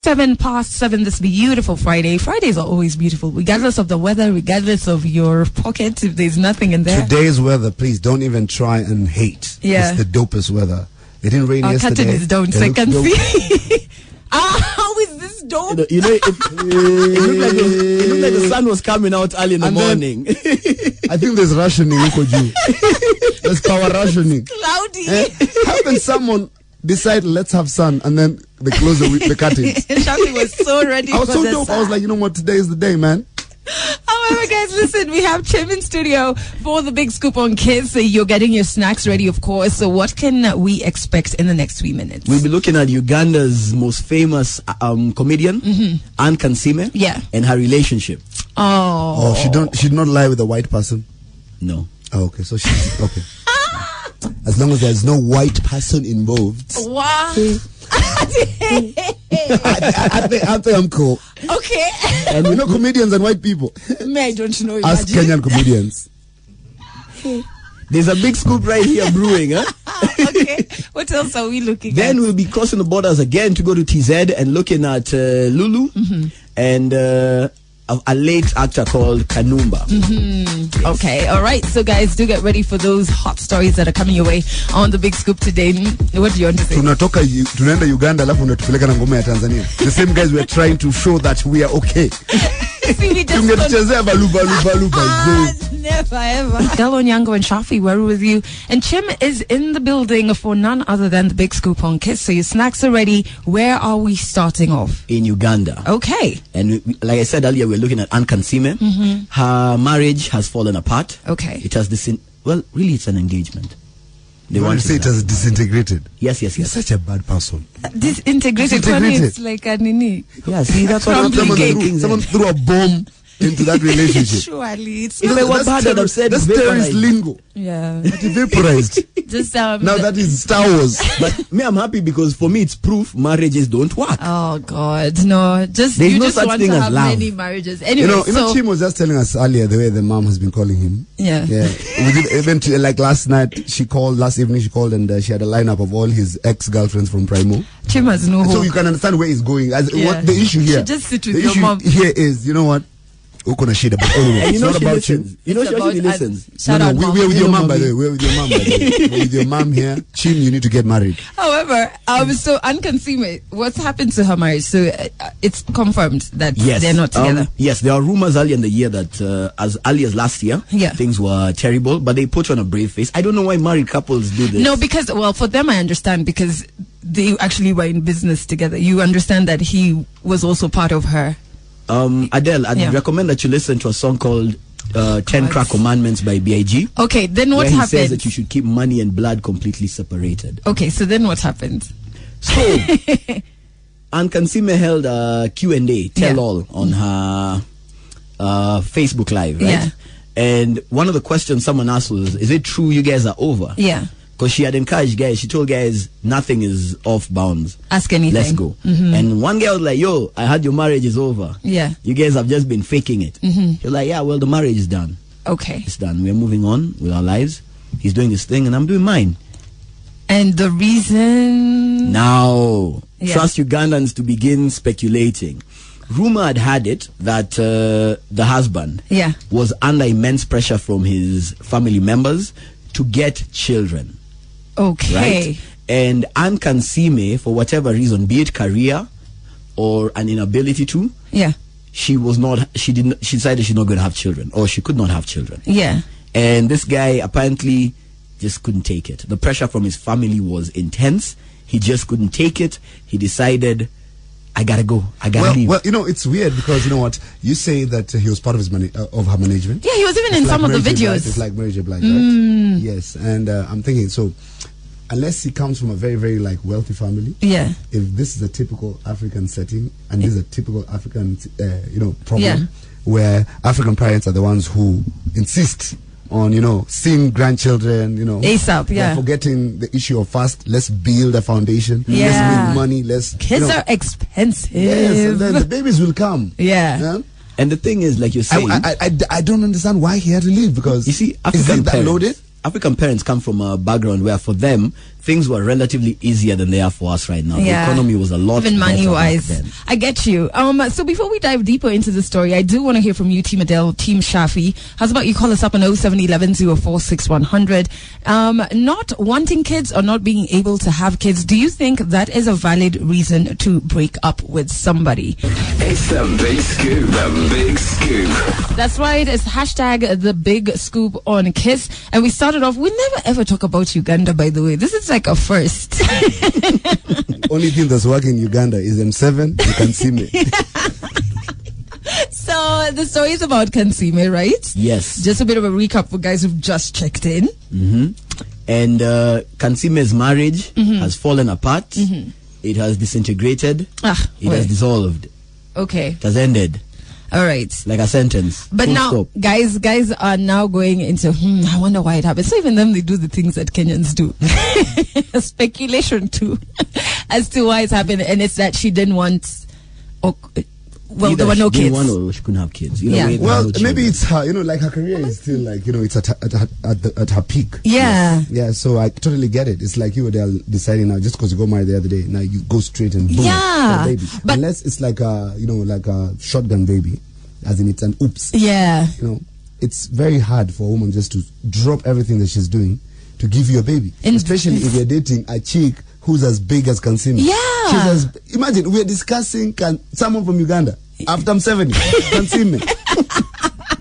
7:07 this beautiful Friday. Fridays are always beautiful, regardless of the weather, regardless of your pocket. If there's nothing in there. Today's weather, please don't even try and hate. Yeah. It's the dopest weather. It didn't rain yesterday. Curtain is down, so I can see. How is this dope? It looked like the sun was coming out early in the morning. I think there's rationing, there's power rationing. Cloudy. How can someone decide let's have sun and then they close the curtains? Shafi was so ready. I was so dope. I was like, you know what? Today is the day, man. However, guys, listen, we have Tim in studio for the big scoop on kids. So you're getting your snacks ready, of course. So what can we expect in the next 3 minutes? We'll be looking at Uganda's most famous comedian, Anne Kansiime, and her relationship. Oh, she did not lie with a white person. No. Oh, okay. So she's okay. As long as there's no white person involved. Wow. I think I'm cool. Okay. And we know comedians and white people. I don't know. Ask Kenyan comedians. There's a big scoop right here brewing, huh? Okay. What else are we looking at? Then we'll be crossing the borders again to go to TZ and looking at Lulu and a late actor called Kanumba. Yes. Okay, all right. So, guys, do get ready for those hot stories that are coming your way on the big scoop today. What do you want to say? Tunaenda Uganda alafu unatupeleka na ngoma ya Tanzania. The same guys we're trying to show that we are okay. Never ever. Delon Yango and Shafi, we're with you. And Chim is in the building for none other than the big scoop on Kiss. So your snacks are ready. Where are we starting off? In Uganda. Okay. And like I said earlier, we're looking at Anne Kansiime. Her marriage has fallen apart. Okay. It has really it's an engagement. They want to say it has disintegrated. Yes. You're such a bad person. Disintegrated. It's like a nini. Yeah, see, that's what someone threw a bomb into that relationship. Surely. It's that's terrorist lingo. Yeah. It vaporized. Just now that is Star Wars. But me, I'm happy because for me it's proof marriages don't work. Oh God, no! There's no just such want thing to as have love. many marriages. Anyway, Chim was just telling us earlier the way the mom has been calling him. Yeah. We did even like last evening she called and she had a lineup of all his ex-girlfriends from Primo. Chim has no hope. So you can understand where he's going. What the issue here? Just sit with your mom. Here is, you know what? But anyway, and it's not about you. You know she actually listens. We're with your mom, by the way. We're with your mom, by the way. We're with your mom here. Chim, you need to get married. However, so Anne Kansiime, what's happened to her marriage? So it's confirmed that they're not together. Yes, there are rumors early in the year that as early as last year, things were terrible, but they put on a brave face. I don't know why married couples do this. No, because, for them I understand, because they actually were in business together. You understand that he was also part of her. Adele, I'd recommend that you listen to a song called 10 Crack Commandments by B.I.G. Okay, then what happened? He says that you should keep money and blood completely separated. Okay, so then what happened? So, Anne Kansiime held a Q&A, tell-all, on her Facebook Live, right? Yeah. And one of the questions someone asked was, is it true you guys are over? Yeah. Because she had encouraged guys, she told guys nothing is off bounds. Ask anything. Let's go. And one guy was like, yo, I heard your marriage is over. Yeah. You guys have just been faking it. She was like, yeah, well, the marriage is done. Okay. It's done. We're moving on with our lives. He's doing his thing and I'm doing mine. And the reason? Now, trust Ugandans to begin speculating. Rumor had it that the husband was under immense pressure from his family members to get children. Okay. Right? And Anne Kansiime, for whatever reason, be it career or an inability to, she decided she's not going to have children, or she could not have children. Yeah. And this guy apparently just couldn't take it. The pressure from his family was intense. He just couldn't take it. He decided, I gotta go. I gotta leave. Well, it's weird because you know what? You say that he was part of his of her management. Yeah, he was even in some of the videos. It's like Mary J. Blige, right? Yes, and I'm thinking so. Unless he comes from a very, very wealthy family, if this is a typical African setting and this is a typical African, problem where African parents are the ones who insist on, seeing grandchildren, ASAP, they're forgetting the issue of first, let's build a foundation, let's make money, kids are expensive. Yes, and then the babies will come. Yeah. And the thing is, like you're saying, I don't understand why he had to leave, because you see, African parents, loaded? African parents come from a background where for them things were relatively easier than they are for us right now. Yeah. The economy was a lot even money-wise. I get you. So before we dive deeper into the story, I do want to hear from you, Team Adele, Team Shafi. How's about you call us up on 0711 046 100? Not wanting kids or not being able to have kids, do you think that is a valid reason to break up with somebody? It's the big scoop, the big scoop. That's right. It's hashtag the big scoop on Kiss. And we started off, we never ever talk about Uganda, by the way. This is like a first. Only thing that's working in Uganda is M7 and Kansiime. So the story is about Kansiime, right? Yes. Just a bit of a recap for guys who've just checked in. And Kansiime's marriage has fallen apart. It has disintegrated. It has dissolved. Okay. It has ended. All right. Like a sentence. But now, stop. guys are now going into, I wonder why it happened. So even them, they do the things that Kenyans do. Speculation too, as to why it's happened. And it's that she didn't want, well, there were no kids. Or she couldn't have kids. Well, maybe it's her, like her career is still like, it's at her peak. Yeah. Yeah, so I totally get it. It's like you were there deciding now, just because you got married the other day, now you go straight and boom, baby. But unless it's like a, like a shotgun baby, as in it's an oops. Yeah. It's very hard for a woman just to drop everything that she's doing to give you a baby. Especially if you're dating a chick who's as big as Kansiime. Yeah. Imagine, we're discussing someone from Uganda. After I'm 70, Kansiime.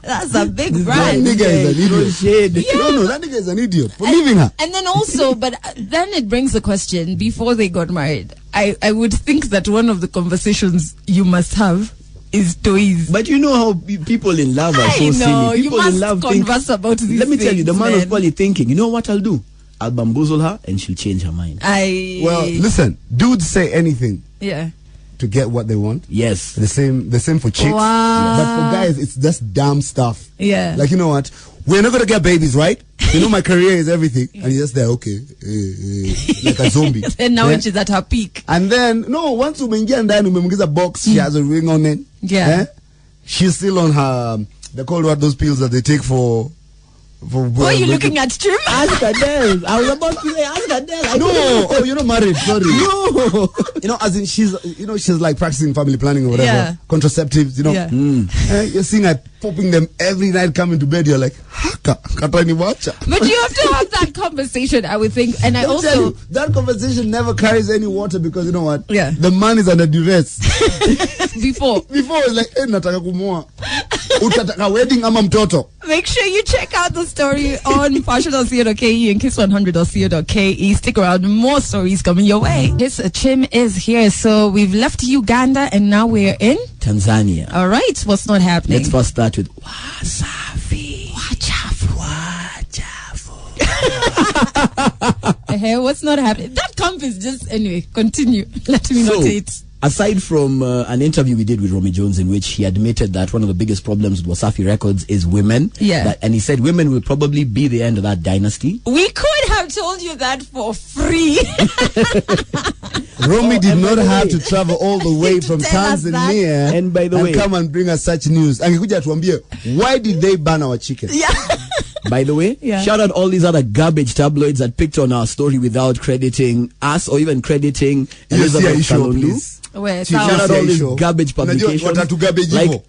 That's a big brand. That nigga is an idiot. Yeah. No, that nigga is an idiot for leaving her. And then also, but then it brings the question, before they got married, I would think that one of the conversations you must have is toys. But you know how people in love are so silly. People you must in love converse about these Let me tell you, the man was man. probably thinking, you know what I'll do? I'll bamboozle her and she'll change her mind. Well, listen, dudes say anything. Yeah. To get what they want. Yes. The same for chicks. Wow. But for guys, it's just dumb stuff. Yeah. Like, you know what? We're not going to get babies, right? My career is everything. And you're just there, okay. Like a zombie. And now when she's at her peak. And then, once umeingia ndani, umemgiza box, she has a ring on it. Yeah. She's still on her, they call what those pills that they take for why are you looking at Trim? Ask Adele. I was about to say, ask Adele. No, you're not married. Sorry. No. As in she's like practicing family planning or whatever. Yeah. Contraceptives, Yeah. You're seeing her popping them every night coming to bed. You're like, but you have to have that conversation, I would think. And I also that conversation never carries any water because you know what? Yeah. The man is under duress. Before it's like, nataka kumoa. Utataka wedding ama mtoto. Make sure you check out the story on fashion.co.ke and kiss100.co.ke. Stick around, more stories coming your way. Yes, Chim is here. So we've left Uganda and now we're in Tanzania. All right, what's not happening? Let's first start with Wasafi. What's not happening? That camp is just, anyway, continue. Let me notate. Aside from an interview we did with Romy Jones in which he admitted that one of the biggest problems with Wasafi Records is women. Yeah. And he said women will probably be the end of that dynasty. We could have told you that for free. Romy did not have to travel all the way from Tanzania and by the way, come and bring us such news. Angekuja tuambie, why did they ban our chicken? Yeah. By the way, shout out all these other garbage tabloids that picked on our story without crediting us or even crediting Elizabeth Kalondu. Shout out all these garbage publications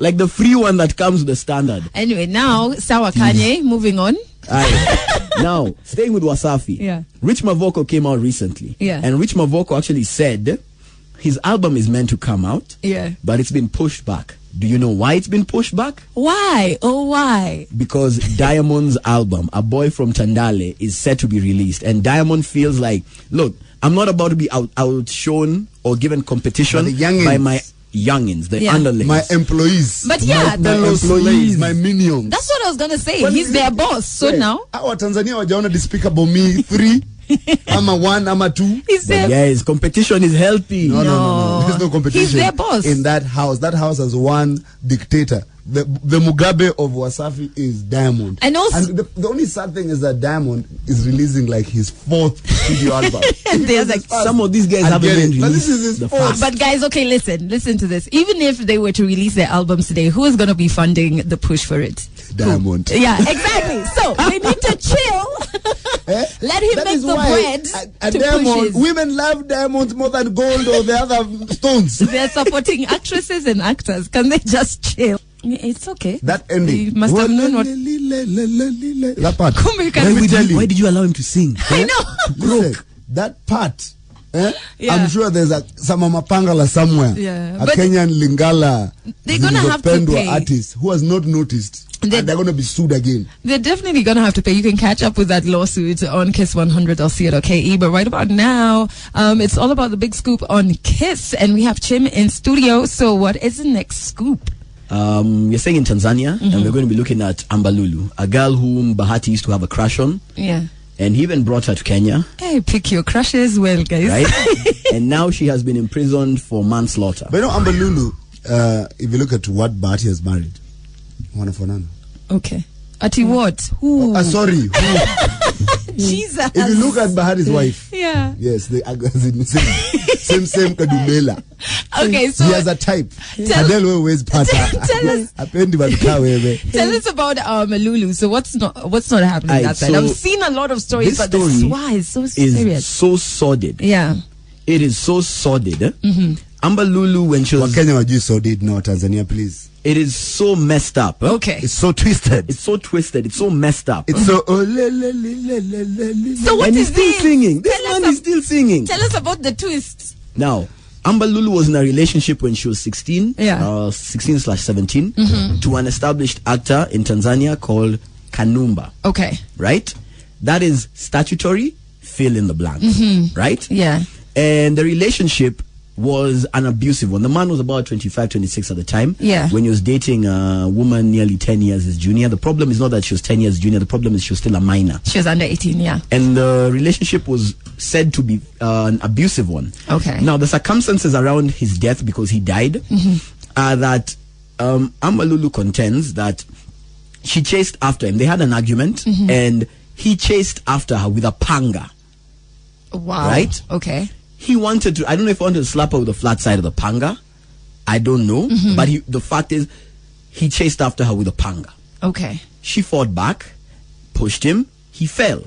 like the free one that comes with the Standard. Anyway, now Sawa Kanye, moving on. Now, staying with Wasafi. Yeah. Rich Mavoko came out recently. Yeah. And Rich Mavoko actually said his album is meant to come out. Yeah. But it's been pushed back. Do you know why it's been pushed back? Why? Oh, why? Because Diamond's album, A Boy from Tandale, is set to be released. And Diamond feels like, look, I'm not about to be outshone or given competition by my youngins, the underlings. My employees. But yeah, my employees, my minions. That's what I was going to say. He's their boss. So now. Our Tanzania wajaona Despicable Me 3. I'm a 1, I'm a 2. Yes, competition is healthy. No. There's no competition. He's their boss. In that house. That house has one dictator. The Mugabe of Wasafi is Diamond. And also, and the only sad thing is that Diamond is releasing like his 4th studio album. And there's like some of these guys haven't been released. But this is his 4th. But guys, okay, listen to this. Even if they were to release their albums today, who is going to be funding the push for it? Diamond. Yeah, exactly. So we need to chill. Let him make the bread to push his. Women love diamonds more than gold or the other stones. They're supporting actresses and actors. Can they just chill? It's okay. That ending. You must have known what. That part. Why did you allow him to sing? I know. Listen, that part. I'm sure there's some Mapangala somewhere. Yeah. A Kenyan Lingala. They're going to have to pay. Artist who has not noticed. And they're going to be sued again. They're definitely going to have to pay. You can catch up with that lawsuit on kiss100.co.ke. But right about now, it's all about the big scoop on Kiss. And we have Chim in studio. So what is the next scoop? You're saying in Tanzania, and we're going to be looking at Amber Lulu, a girl whom Bahati used to have a crush on. Yeah. And he even brought her to Kenya. Hey, pick your crushes well, guys. Right? And now she has been imprisoned for manslaughter. But you know, Amber Lulu, if you look at what Bahati has married, one of Onana. Okay. Ati what? Who? Sorry. Jesus. If you look at Bahati's wife. Yeah. Yes, they are same Kadumela. Okay, so he has a type. Tell us about Lulu. So what's not happening that side? I've seen a lot of stories, but this why is so serious. So sordid. Yeah. It is so sordid. Amber Lulu, when she was Kenya, you sordid, no Tanzania, please. It is so messed up. Okay. It's so twisted. It's so twisted. It's so messed up. It's so. So what and is he's still singing. This man is still singing. Tell us about the twist. Now, Amber Lulu was in a relationship when she was 16. Yeah. 16/17 to an established actor in Tanzania called Kanumba. Okay. Right? That is statutory. Fill in the blank. Right? Yeah. And the relationship was an abusive one. The man was about 25, 26 at the time. Yeah. When he was dating a woman nearly 10 years his junior. The problem is not that she was 10 years junior. The problem is she was still a minor. She was under 18, yeah. And the relationship was said to be an abusive one. Okay. Now, the circumstances around his death, because he died, are that Amber Lulu contends that she chased after him. They had an argument, and he chased after her with a panga. Wow. Right? Okay. He wanted to, I don't know if he wanted to slap her with the flat side of the panga. I don't know. But the fact is, he chased after her with a panga. Okay. She fought back, pushed him, he fell.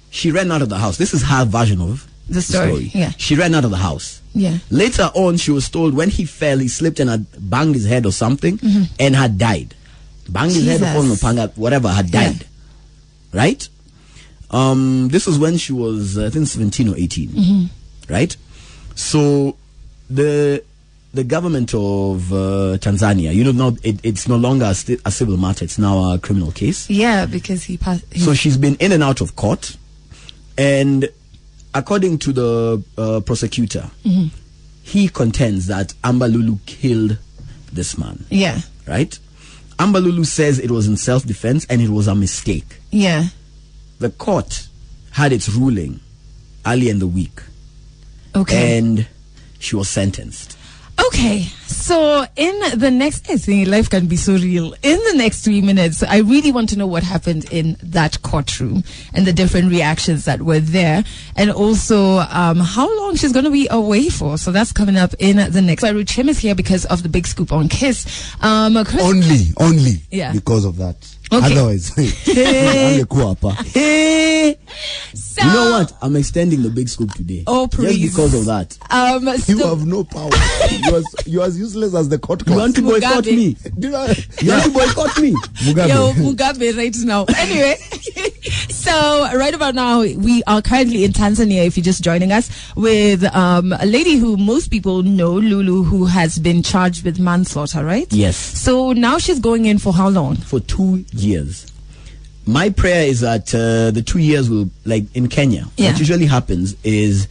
She ran out of the house. This is her version of the story. Yeah. She ran out of the house. Yeah. Later on, she was told when he fell, he slipped and had banged his head or something and had died. Banged his head or fallen panga, whatever, had died. Right? This was when she was, I think, 17 or 18. Right? So the government of Tanzania, you know, now it's no longer a civil matter, it's now a criminal case. Yeah, because he passed. So she's been in and out of court, and according to the prosecutor, he contends that Amber Lulu killed this man. Yeah. Right? Amber Lulu says it was in self-defense and it was a mistake. Yeah. The court had its ruling early in the week. Okay. And she was sentenced. Okay, so in the next, I think life can be so real. In the next 3 minutes, I really want to know what happened in that courtroom and the different reactions that were there, and also how long she's going to be away for. So that's coming up in the next. So Chim is here because of the big scoop on Kiss. Only because of that. Okay. Otherwise, so, you know what? I'm extending the big scoop today. Oh, please. Just because of that. You have no power. You're as useless as the court class. You want to boycott me? You want to boycott me? Mugabe right now. Anyway, so right about now, we are currently in Tanzania, if you're just joining us, with a lady who most people know, Lulu, who has been charged with manslaughter, right? Yes. So now she's going in for how long? For 2 years. My prayer is that the 2 years will, like in Kenya, what usually happens is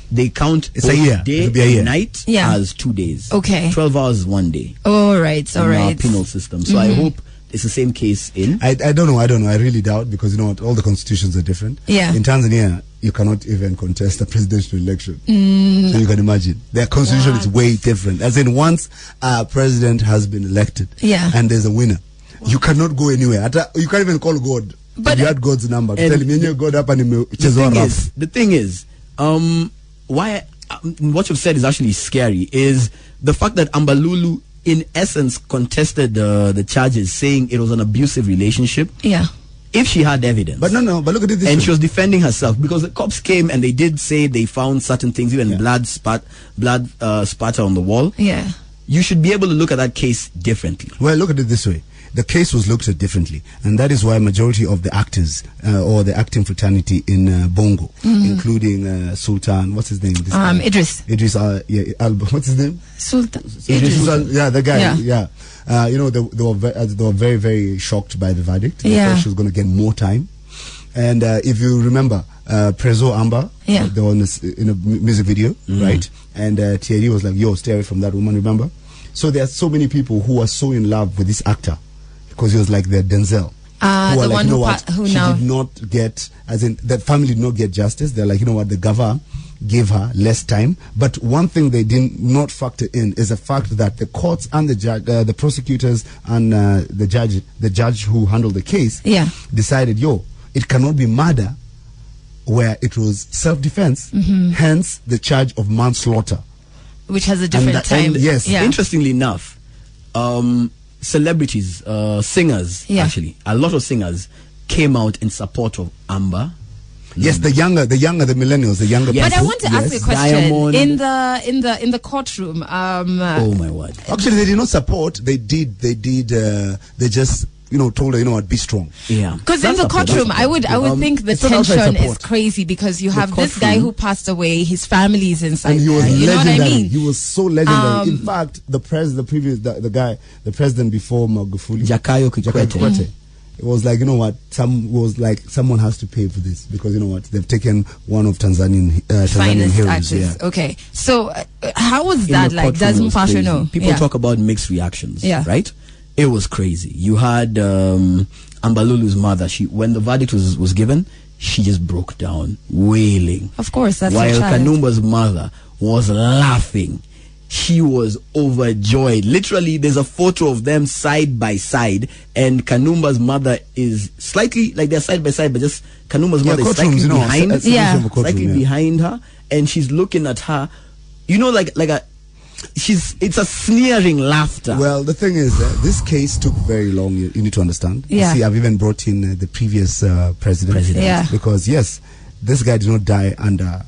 they count a year. Day and night as 2 days. Okay. 12 hours is 1 day. All right. In our penal system. So I hope it's the same case in. I don't know. I really doubt, because you know what? All the constitutions are different. Yeah. In Tanzania, you cannot even contest a presidential election. So you can imagine. Their constitution is way different. As in, once a president has been elected and there's a winner, you cannot go anywhere. You can't even call God. But you had God's number. Tell him, God up and the thing is, why what you've said is actually scary, is the fact that Amber Lulu, in essence, contested the charges, saying it was an abusive relationship. Yeah. if she had evidence. But but look at it this and way. She was defending herself because the cops came and they did say they found certain things, even blood spatter on the wall. Yeah. You should be able to look at that case differently. Well, look at it this way. The case was looked at differently, and that is why majority of the actors or the acting fraternity in Bongo, including Sultan, what's his name? Idris. Idris, what's his name? Sultan. Idris. Yeah, the guy. Yeah. They were very, very shocked by the verdict. They thought she was going to get more time. And if you remember, Prezo Amber, they were in a music video, right? And Thierry was like, "Yo, stay away from that woman." Remember? So there are so many people who are so in love with this actor because he was like their Denzel. The one who she now did not get, as in that family did not get justice. They're like, you know what, the governor gave her less time. But one thing they did not factor in is the fact that the courts and the judge, the prosecutors and the judge who handled the case, decided, it cannot be murder where it was self-defense. Hence the charge of manslaughter, which has a different time. Yes. Interestingly enough, celebrities, singers, actually, a lot of singers came out in support of Amber. Yes, the millennials, the younger. But I want to ask you a question. Diamond. In the courtroom. Oh my word! Actually, they did not support. They just told her, be strong. Yeah. Because in the courtroom, I would think the tension is crazy because you have this guy who passed away, his family is inside. And he was legendary. You know what I mean? He was so legendary. In fact, the president before Magufuli, Jakayo Kikwete. It was like, someone has to pay for this because they've taken one of Tanzanian heroes. Actors. Okay. So how was that like? Does Mpasho know? People talk about mixed reactions. Yeah. Right? It was crazy. You had Ambalulu's mother. When the verdict was given, she just broke down, wailing. Of course, that's while Kanumba's mother was laughing. She was overjoyed. Literally, there's a photo of them side by side, and Kanumba's mother is slightly like they're side by side, but just Kanumba's mother is slightly behind. Slightly behind her, and she's looking at her. It's a sneering laughter. Well, the thing is, this case took very long. You need to understand. Yeah. You see, I've even brought in the previous president. Yeah. Because yes, this guy did not die under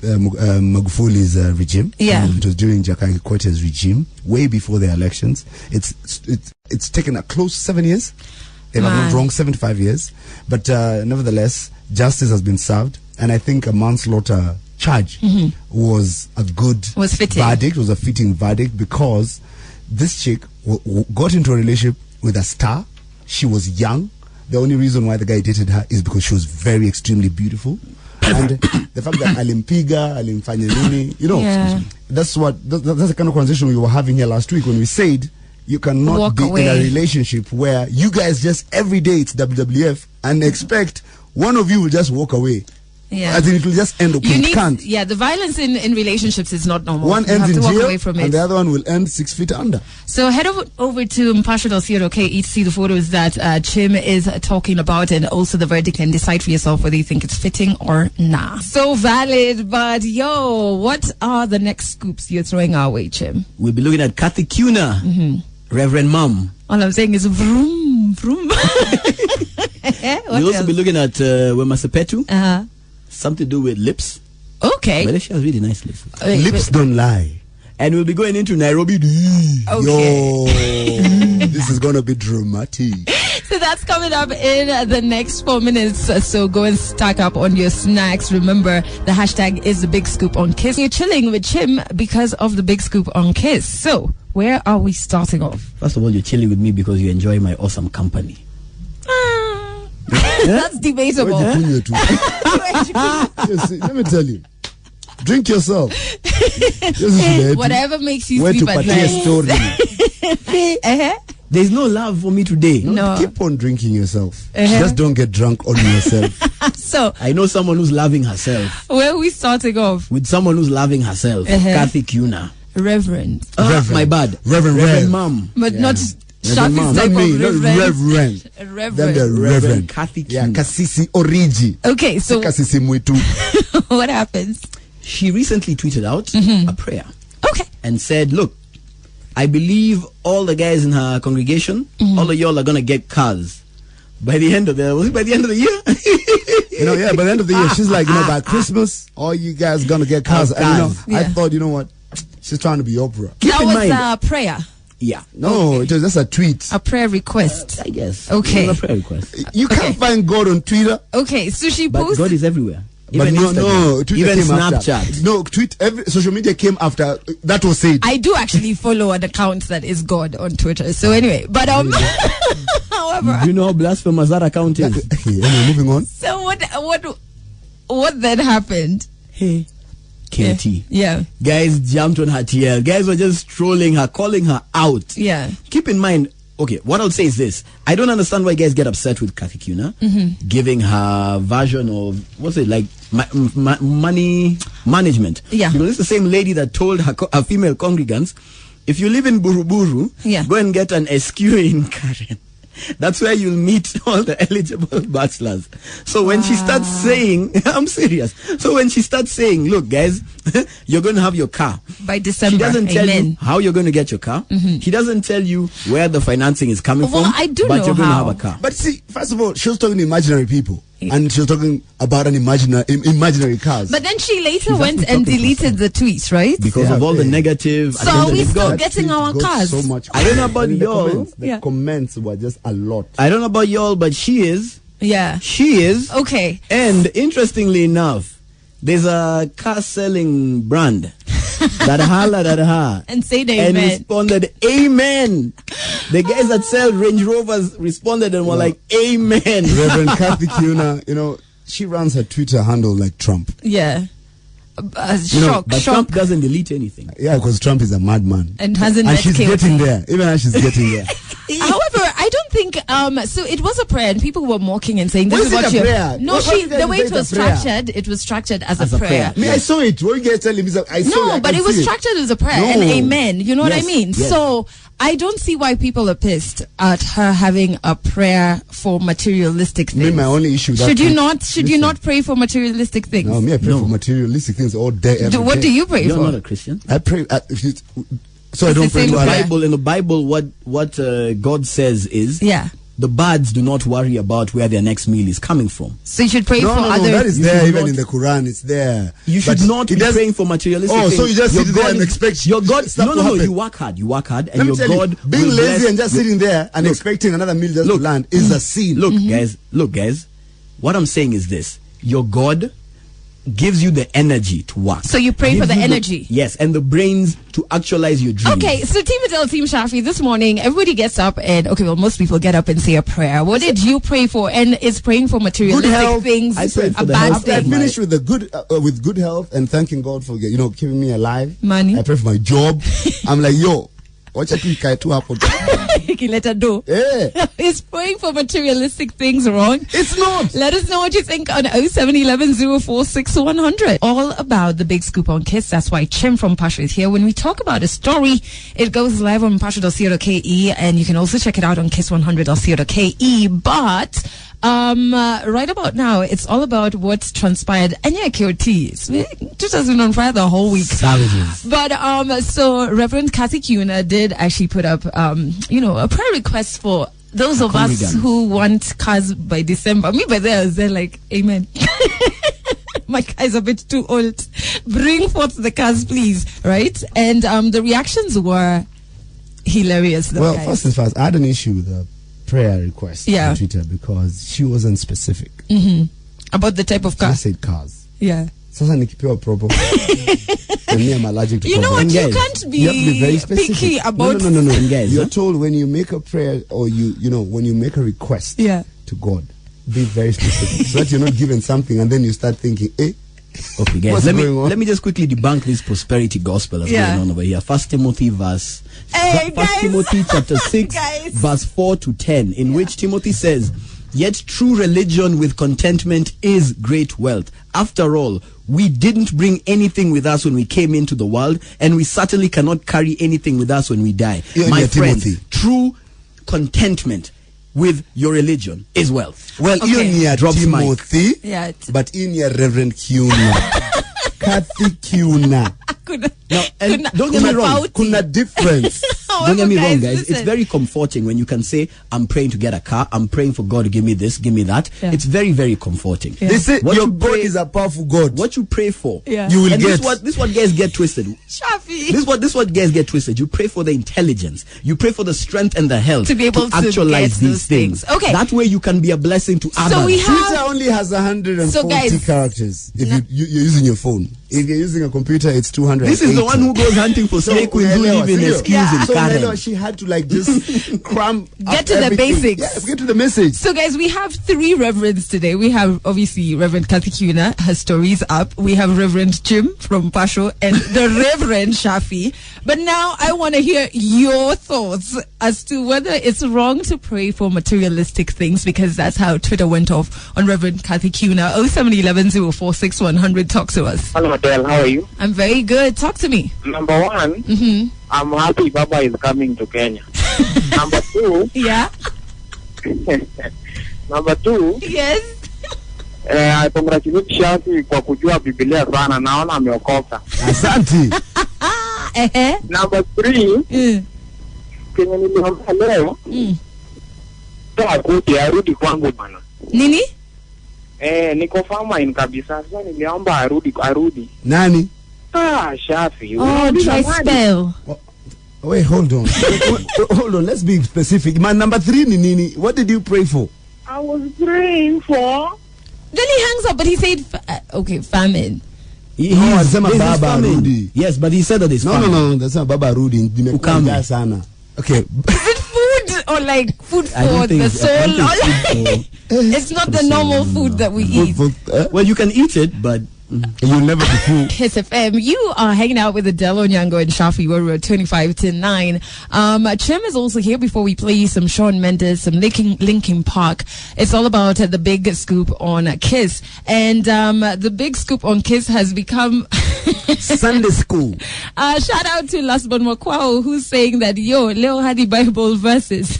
Magufuli's regime. Yeah. It was during Jakaya Kikwete's regime, way before the elections. It's taken a close 7 years. If I'm not wrong, 75 years. But nevertheless, justice has been served, and I think a manslaughter charge was a good verdict, was a fitting verdict because this chick got into a relationship with a star. She was young. The only reason why the guy dated her is because she was very extremely beautiful. And the fact that Alimpiga, Alimfanyanini, that's the kind of conversation we were having here last week when we said you cannot walk be away in a relationship where you guys just every day it's WWF and expect one of you will just walk away. Yeah. I think it will just end up. The violence in relationships is not normal. One ends in jail, away from it. And the other one will end 6 feet under. So head over to mpasho.co.ke to see the photos that Chim is talking about and also the verdict, and decide for yourself whether you think it's fitting or not. So valid, but what are the next scoops you're throwing our way, Chim? We'll be looking at Kathy Cunha, Reverend Mom. All I'm saying is vroom, vroom. We'll also be looking at Wema Sepetu. Something to do with lips. Okay. Well, she has really nice lips. Lips don't lie. And we'll be going into Nairobi. Okay. This is going to be dramatic. So that's coming up in the next 4 minutes. So go and stack up on your snacks. Remember, the hashtag is the Big Scoop on Kiss. You're chilling with Chim because of the Big Scoop on Kiss. So where are we starting off? First of all, you're chilling with me because you enjoy my awesome company. That's debatable. Yes, let me tell you. Drink yourself. Whatever makes you sleep at night. There's no love for me today. No. Keep on drinking yourself. Just don't get drunk on yourself. So I know someone who's loving herself. Where are we starting off? With someone who's loving herself. Kathy Cunha. Reverend. My bad. Reverend Mom. But not Reverend. Reverend. Kathy Cunha. Yeah, Kasisi Origi. Okay, so Kasisi Mwitu. What happens? She recently tweeted out a prayer. Okay. And said, look, I believe all the guys in her congregation, all of y'all are going to get cars. By the end of the year? By the end of the year, she's like, by Christmas, all you guys gonna get cars. And I thought, you know what? She's trying to be Oprah. That was prayer. Yeah. No, it was just a tweet. A prayer request. I guess. Okay. A prayer request. You can't find God on Twitter. Okay, so she posted. But God is everywhere. But no, Twitter even came Snapchat. After. No, every social media came after. That was said. I do actually follow an account that is God on Twitter. So anyway, but however, you know how blasphemous that account is. Anyway, moving on. So what then happened? Hey, KT. Yeah. Guys jumped on her TL. Guys were just trolling her, calling her out. Yeah. Keep in mind. Okay, what I'll say is this. I don't understand why guys get upset with Kathy Cunha giving her version of, what's it, like money management. Yeah. Because it's the same lady that told her female congregants, if you live in Buruburu, go and get an SQ in Karen. That's where you'll meet all the eligible bachelors. So when she starts saying, I'm serious. So when she starts saying, look, guys, you're going to have your car by December. She doesn't tell you how you're going to get your car. She doesn't tell you where the financing is coming from. I do but know you're going to how. have a car. But see, first of all, she was talking to imaginary people. And she was talking about an imaginary cars. But then she later went and deleted the tweets, right? Because of all the negative. So are we still getting our cars? So much. I don't know about y'all. The comments were just a lot. I don't know about y'all, but she is. Yeah. She is. Okay. And interestingly enough, there's a car selling brand that hollered at her and said amen and responded amen. The guys that sell Range Rovers responded and were like amen. Reverend Kathy Cunha, she runs her Twitter handle like Trump. Yeah. But Trump doesn't delete anything. Yeah, because Trump is a madman and hasn't. And she's getting there. Even as she's getting there. However, I don't think. So it was a prayer, and people were mocking and saying, "This is what prayer." No, the way it was structured, it was structured as a prayer. I saw it. What you guys telling me? I saw it. But it was structured as a prayer and amen. You know what I mean? Yes. So I don't see why people are pissed at her having a prayer for materialistic things. My only issue. Should you not pray for materialistic things? No, I pray for materialistic things all day. What do you pray for? You're not a Christian. I pray. So I don't pray. In the Bible, what God says is, the birds do not worry about where their next meal is coming from. So you should pray for others. No, that is there even in the Quran. It's there. You should not be praying for materialistic things. So you just sit there and expect your God. No. You work hard, and your God. Being lazy and just sitting there and expecting another meal just to land is a sin. Look, guys. What I'm saying is this: your God gives you the energy to work. So you pray for the energy. Yes, and the brains to actualize your dreams. Okay, so Team Adele, Team Shafi, this morning, everybody gets up and, most people get up and say a prayer. What did you pray for? And is praying for materialistic things a bad thing? I finished with good health and thanking God for, keeping me alive. Money. I pray for my job. I'm like, watch a quick to happen. Let her do. Yeah. Is praying for materialistic things wrong? It's not. Let us know what you think on 0711 046 100. All about the big scoop on Kiss. That's why Chim from Pasha is here. When we talk about a story, it goes live on pasha.co.ke, and you can also check it out on kiss100.co.ke. But right about now, it's all about what's transpired. And just has been on fire the whole week. Savages. But so Reverend Kathy Cunha did actually put up a prayer request for those of us who want cars by December. Me by there, I was there like, amen. My car is a bit too old. Bring forth the cars, please. Right? And the reactions were hilarious. Well, first and first, I had an issue with the prayer request on Twitter because she wasn't specific about the type of car. She said cars. Yeah. Sasa nikipewa proper. And me, I'm allergic to. You know what? You can't be very picky about. No. You're told when you make a prayer or when you make a request to God, be very specific so that you're not given something and then you start thinking, okay, guys, let me just quickly debunk this prosperity gospel that's going on over here. First Timothy chapter 6 verse 4 to 10, in which Timothy says, "Yet true religion with contentment is great wealth. After all, we didn't bring anything with us when we came into the world, and we certainly cannot carry anything with us when we die." My friend, true contentment with your religion is wealth. Well, in your Timothy, but in your Reverend Cunha, Kathy Cunha. Don't get me wrong. Kuna difference. Don't get me wrong, guys. Listen. It's very comforting when you can say, I'm praying to get a car. I'm praying for God to give me this, give me that. Yeah. It's very, very comforting. Yeah. They say your God is a powerful God. What you pray for, you will get. This is what guys get twisted. Shafi. This is what guys get twisted. You pray for the intelligence. You pray for the strength and the health to be able to actualize these things. Okay. That way you can be a blessing to others. So Twitter only has 140 characters if you're using your phone. If you're using a computer, it's 200. This is the one who goes hunting for snake queens who live in excuse in Karen. She had to just cram get to the basics. Yeah, get to the message. So guys, we have 3 reverends today. We have obviously Reverend Kathy Kiuna, her stories up. We have Reverend Jim from Pasho and the Reverend Shafi. But now I want to hear your thoughts as to whether it's wrong to pray for materialistic things, because that's how Twitter went off on Reverend Kathy Kiuna. 0711 046 100. Talk to us. Hello, Del. How are you? I'm very good. Talk to me. Number one, I'm happy Baba is coming to Kenya. Number 2, yeah. Number 2, yes. I congratulate Shafi kwa kujua Biblia sana, naona ameokoka. Asante. Number 3, Kenya niliomba leo, arudi kwangu bana. Nini? Niko fine kabisa. Sasa niliomba arudi. Nani? Shafi. Oh, try spell. Wait, hold on. Hold on, let's be specific. Man, number 3 ni nini? What did you pray for? I was praying for. Then he hangs up, but he said, okay, famine. Baba Rudi. Yes, but he said that it's famine. No, that's not Baba Rudi. Okay. Is it food or like food for the soul? It's not the normal food that we eat. Well, you can eat it, but you'll never be full. Kiss FM. You are hanging out with Adele Onyango and Shafi, where we're 25 to 9. Chim is also here before we play you some Shawn Mendes, some Linkin Park. It's all about the big scoop on Kiss. And the big scoop on Kiss has become Sunday school. Shout out to Lasbon Makwao, who's saying that, Leo had the Bible verses.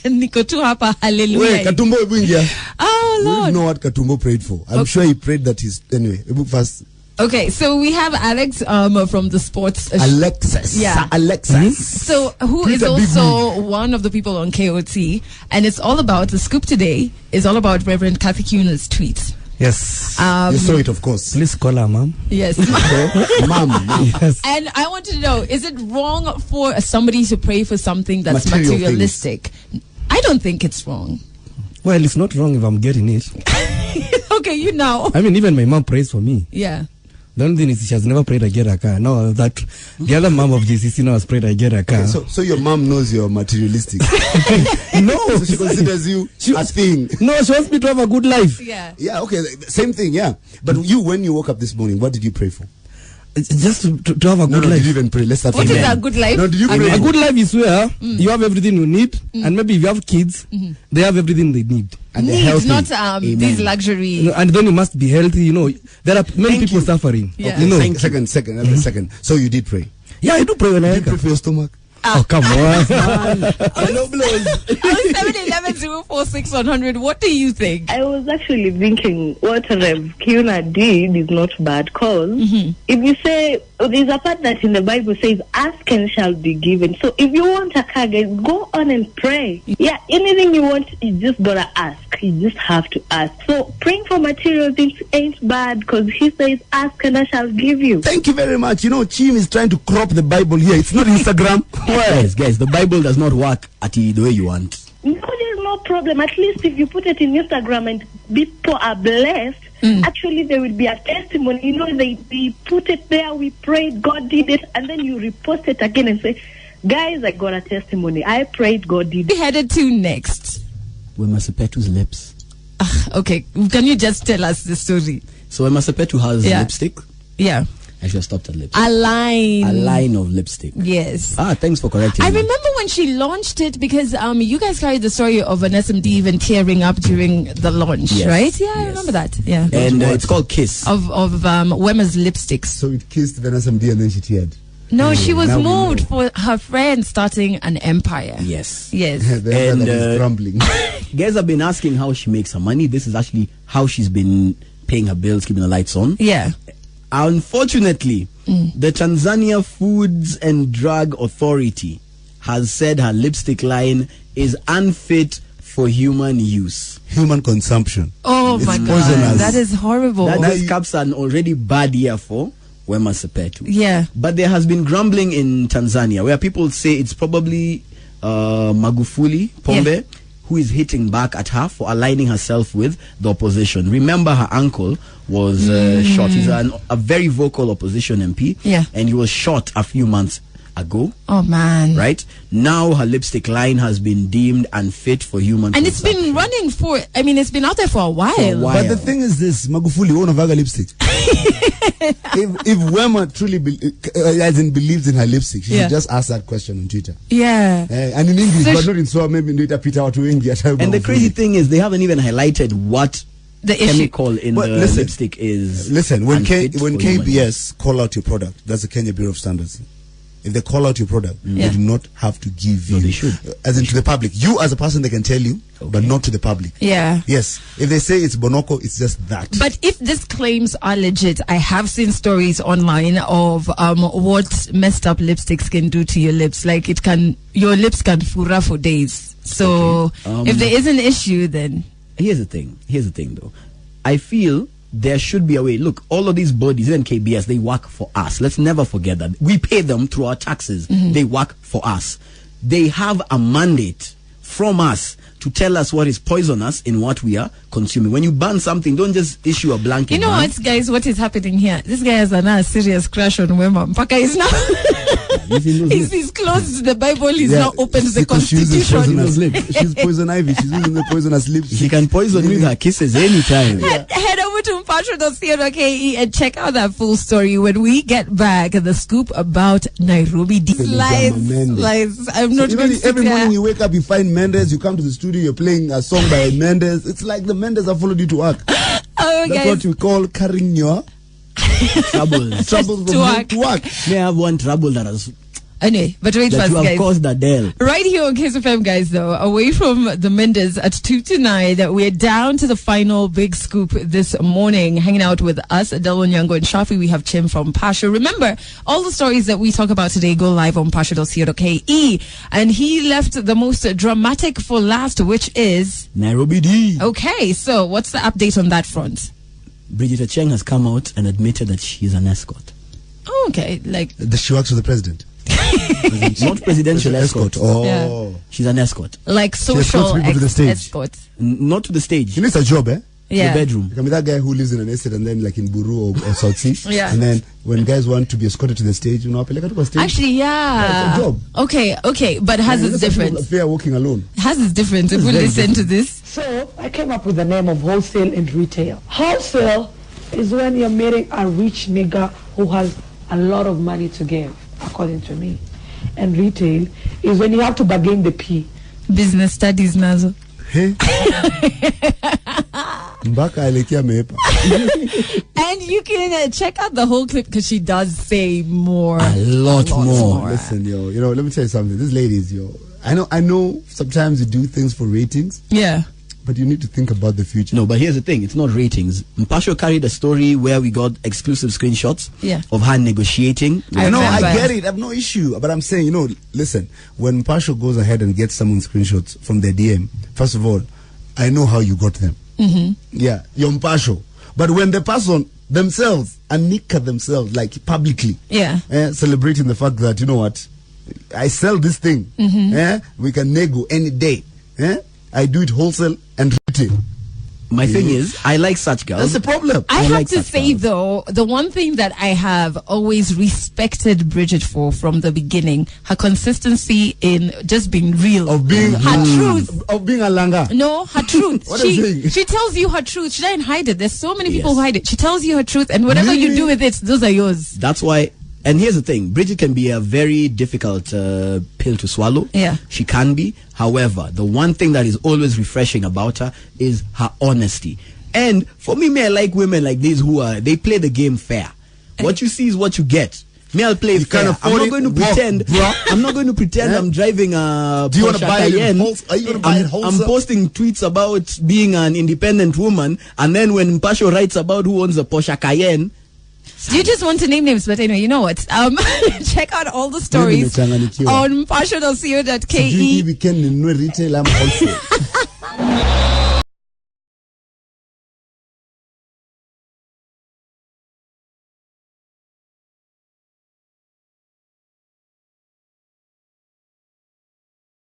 Niko hapa, hallelujah. Wait, Katumbo Ibungia. Oh, Lord. We don't know what Katumbo prayed for. I'm sure he prayed that anyway, first. Okay, so we have Alex from the sports. Alexis. Yeah. Alexis. So who is also one of the people on KOT. And it's all about, the scoop today is all about Reverend Kathy Kiuna's tweets. Yes. You saw it, of course. Please call her mom. Yes. Mom. Yes. And I want to know, is it wrong for somebody to pray for something that's materialistic? I don't think it's wrong. Well, it's not wrong if I'm getting it. Okay, you know. I mean, even my mom prays for me. Yeah. The only thing is she has never prayed I get a car. No, that the other mom of GCC now has prayed I get a car. Okay, so your mom knows you're materialistic. No, so she considers you a thing. No, she wants me to have a good life. Yeah. Yeah. Okay. Same thing. Yeah. But when you woke up this morning, what did you pray for? Just to have a good life. Did you even pray? Let's start. What is a good life? No, did you pray? A good life is where you have everything you need, and maybe if you have kids, they have everything they need. And needs, not these luxury. And then you must be healthy. There are many people suffering. Yeah. Okay, second. So you did pray? Yeah, I do pray when I did pray for your stomach. Oh, come on. 711-046-100. What do you think? I was actually thinking what Rev Kiuna did is not bad, because if you say, there's a part that in the Bible says, ask and shall be given. So if you want a car, guys, go on and pray. Yeah, anything you want, you just gotta ask. You just have to ask. So praying for material things ain't bad, because he says, ask and I shall give you. Thank you very much. Chim is trying to crop the Bible here. It's not Instagram. Guys, the Bible does not work at the way you want. No, there's no problem. At least if you put it in Instagram and people are blessed, actually there will be a testimony. They put it there, we prayed, God did it, and then you repost it again and say, guys, I got a testimony. I prayed, God did it. We headed to next. Wema Sepetu's lips. Okay, can you just tell us the story? So Wema Sepetu has lipstick. Yeah. And she has stopped at lips. A line of lipstick. Yes. Thanks for correcting me. I remember when she launched it, because you guys carried the story of an SMD even tearing up during the launch, right? Yeah, I remember that. Yeah. And it's called Kiss. Of Wema's lipsticks. So it kissed the SMD and then she teared. No, she was moved for her friend starting an empire. Yes. And grumbling. Guys have been asking how she makes her money. This is actually how she's been paying her bills, keeping the lights on. Yeah. Unfortunately, the Tanzania Foods and Drug Authority has said her lipstick line is unfit for human use. Human consumption. Oh my God, that is horrible. These cups are already bad here for Wema Sepetu. Yeah. But there has been grumbling in Tanzania where people say it's probably Magufuli Pombe who is hitting back at her for aligning herself with the opposition. Remember, her uncle was shot. He's a very vocal opposition MP. Yeah. And he was shot a few months ago. Oh man. Right? Now her lipstick line has been deemed unfit for human and consumption. It's been running for, I mean, it's been out there for a while. But the thing is this, Magufuli won't have a lipstick. if Wema truly believes in her lipstick, she should just ask that question on Twitter. Yeah. And in English, but not in so maybe Twitter Peter or to English. And the crazy thing is they haven't even highlighted what the chemical in the lipstick is. Listen, when KBS call out your product, that's the Kenya Bureau of Standards. If they call out your product, they do not have to give you. They should. As in to the public. You as a person, they can tell you, but not to the public. Yeah. Yes. If they say it's Bonoko, it's just that. But if these claims are legit, I have seen stories online of what messed up lipsticks can do to your lips. Like your lips can fura for days. So if there is an issue, then... Here's the thing though. I feel there should be a way. Look, all of these bodies and KBS, they work for us. Let's never forget that. We pay them through our taxes. They work for us. They have a mandate from us to tell us what is poisonous in what we are consuming. When you ban something, don't just issue a blanket. You know what, guys? What is happening here? This guy has a serious crush on Wema. Mpaka is now... He's closed to the Bible. He's now open to the Constitution. She's poison ivy. She's using the poisonous lips. She can poison with her kisses anytime. Head over to mpasho.co.ke and check out that full story when we get back. The scoop about Nairobi lies. I'm not going to every morning you wake up, you find Mendes. You come to the studio, you're playing a song by Mendes. It's like the Mendes have followed you to work. That's guys. what we call carrying your troubles to work. May I have one trouble that has... Anyway, but wait that first, you have guys. caused Adele. Right here on Kiss FM, guys, though, away from the Mendes at 2 to 9, we're down to the final big scoop this morning. Hanging out with us, Adele Onyango and Shafi. We have Chim from Pasho. Remember, all the stories that we talk about today go live on pasho.co.ke. And he left the most dramatic for last, which is... Nairobi D. Okay, so what's the update on that front? Bridgette Cheng has come out and admitted that she's an escort. Oh, okay. Like... She works for the president. Not presidential escort. She's an escort. Like social escort. Not to the stage. She needs a job, Yeah. The bedroom. I mean, that guy who lives in an estate and then like in Buru or South Sea. Yeah. And then when guys want to be escorted to the stage, Actually, yeah. It's a job. Okay. But has its difference. Fair walking alone. Has its difference. If we listen to this. So I came up with the name of wholesale and retail. Wholesale is when you're meeting a rich nigga who has a lot of money to give, according to me. And retail is when you have to bargain the P. Business studies, Nazo. Hey. And you can check out the whole clip because she does say more. A lot more. Listen, let me tell you something. These ladies, I know sometimes you do things for ratings. Yeah. But you need to think about the future. No, but here's the thing. It's not ratings. Mpasho carried a story where we got exclusive screenshots of her negotiating. I get it. I have no issue. But I'm saying, listen, when Mpasho goes ahead and gets someone's screenshots from their DM, first of all, I know how you got them. Yeah, you're Mpasho. But when the person themselves, Anika themselves, like publicly, celebrating the fact that, you know what, I sell this thing, we can nego any day, I do it wholesale and retail. My thing is, I like such girls. That's the problem. I have to say, though, the one thing that I have always respected Bridgette for from the beginning, her consistency in just being real. Of being her truth. Of being a langa. No, her truth. What she tells you her truth. She doesn't hide it. There's so many people who hide it. She tells you her truth, and whatever you do with it, those are yours. That's why. And here's the thing, Bridgette can be a very difficult pill to swallow. Yeah. She can be. However, the one thing that is always refreshing about her is her honesty. And for me, I like women like these they play the game fair. What you see is what you get. I'll play it fair. I'm not going to pretend. I'm not going to pretend I'm driving a Do you want to buy Cayenne. Are you going to buy it wholesale? I'm posting tweets about being an independent woman, and then when Mpasho writes about who owns a Porsche Cayenne, You just want to name names, but anyway, you know what? Check out all the stories on passion.co.ke. We can retail, I'm also.